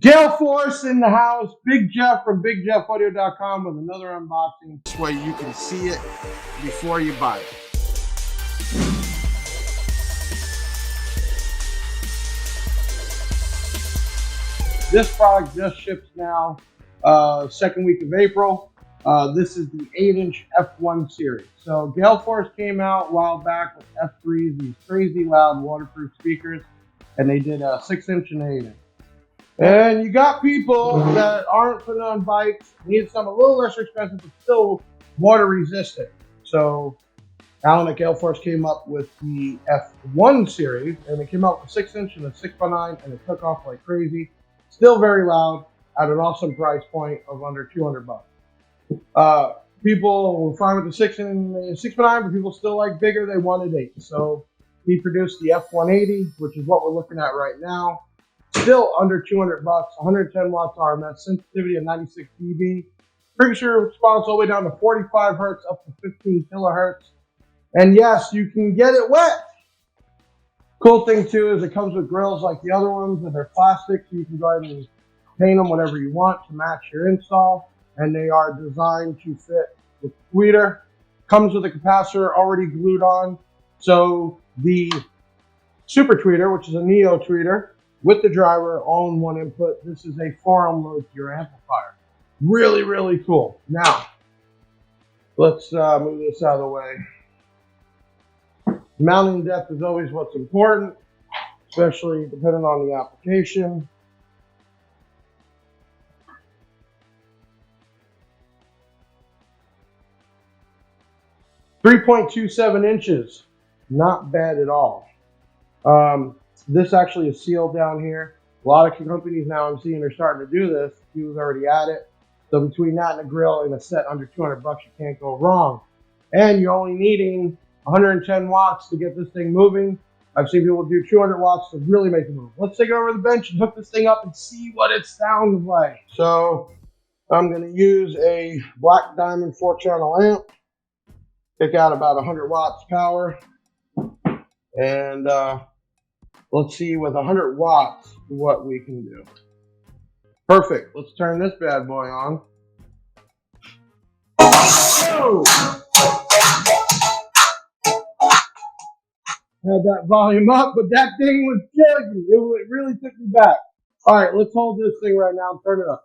Galeforce in the house. Big Jeff from BigJeffAudio.com with another unboxing. This way you can see it before you buy it. This product just ships now, second week of April. This is the 8-inch F1 series. So Galeforce came out a while back with F3s, these crazy loud waterproof speakers, and they did a 6-inch and 8-inch. And you got people that aren't putting on bikes, need some a little less expensive, but still water resistant. So Alan at Galeforce came up with the F1 series, and it came out with a 6-inch and a 6x9, and it took off like crazy. Still very loud at an awesome price point of under 200 bucks. People were fine with the 6 and the 6x9, but people still like bigger. They wanted 8. So he produced the F180, which is what we're looking at right now. Still under 200 bucks, 110 watts RMS, sensitivity of 96 dB. Pressure response all the way down to 45 hertz up to 15 kilohertz. And yes, you can get it wet. Cool thing too is it comes with grills like the other ones, and they're plastic, so you can go ahead and paint them whatever you want to match your install. And they are designed to fit the tweeter. Comes with a capacitor already glued on. So the super tweeter, which is a Neo tweeter, with the driver all in one input. This is a 4-ohm load to your amplifier. Really, really cool. Now, let's move this out of the way. Mounting depth is always what's important, especially depending on the application. .27 inches, not bad at all. This actually is sealed down here. A lot of companies now I'm seeing are starting to do this. He was already at it. So between that and a grill and a set under 200 bucks, you can't go wrong. And you're only needing 110 watts to get this thing moving. I've seen people do 200 watts to really make it move. Let's take it over the bench and hook this thing up and see what it sounds like. So I'm going to use a Black Diamond 4-channel amp. Pick out about 100 watts power. And let's see with 100 watts what we can do. Perfect. Let's turn this bad boy on. Oh! Had that volume up, but that thing was juggy. It really took me back. All right, let's hold this thing right now and turn it up.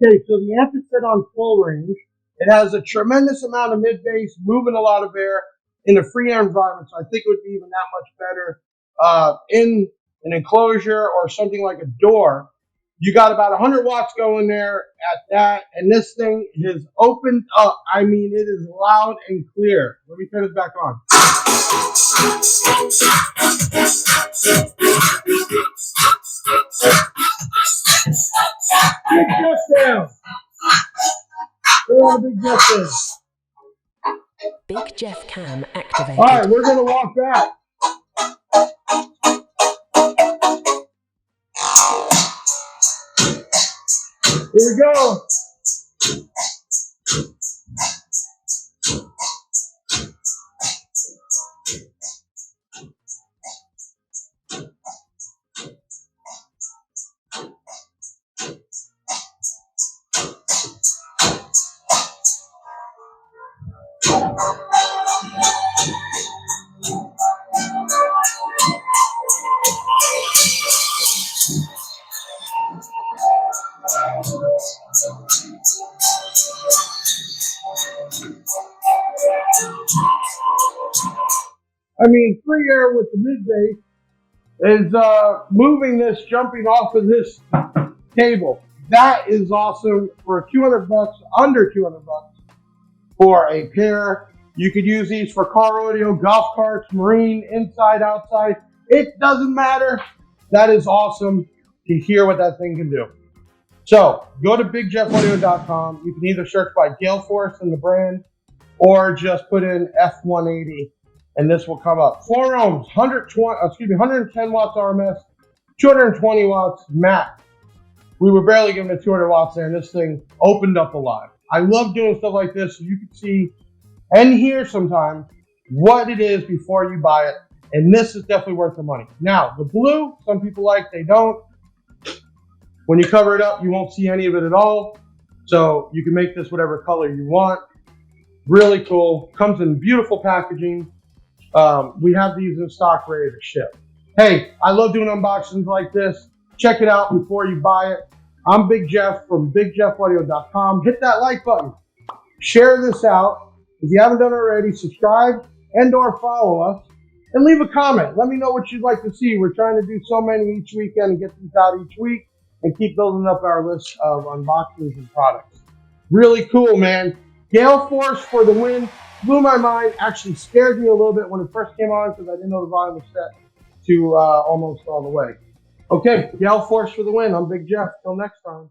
Okay, so the amp is set on full range. It has a tremendous amount of mid-bass, moving a lot of air in a free air environment, so I think it would be even that much better in an enclosure or something like a door. You got about 100 watts going there at that, and this thing is opened up. I mean, it is loud and clear. Let me turn this back on. Big Jeff down. Big Jeff down. Big Jeff cam activated. All right, we're going to walk back. Here we go. I mean, free air with the mid-bass is moving this, jumping off of this cable. That is awesome for 200 bucks, under 200 bucks for a pair. You could use these for car audio, golf carts, marine, inside, outside. It doesn't matter. That is awesome to hear what that thing can do. So go to BigJeffAudio.com. You can either search by Galeforce in the brand or just put in F180 and this will come up. 4 ohms, 110 watts RMS, 220 watts max. We were barely giving it 200 watts there, and this thing opened up a lot. I love doing stuff like this so you can see and hear sometimes what it is before you buy it, and this is definitely worth the money. Now, the blue, some people like, they don't. When you cover it up, you won't see any of it at all, so you can make this whatever color you want. Really cool. Comes in beautiful packaging. We have these in stock ready to ship. Hey, I love doing unboxings like this. Check it out before you buy it. I'm Big Jeff from BigJeffAudio.com. Hit that like button. Share this out. If you haven't done it already, subscribe and or follow us. And leave a comment. Let me know what you'd like to see. We're trying to do so many each weekend and get these out each week and keep building up our list of unboxings and products. Really cool, man. Galeforce for the win. Blew my mind. Actually scared me a little bit when it first came on because I didn't know the volume was set to almost all the way. Okay, Galeforce for the win. I'm Big Jeff. Till next time.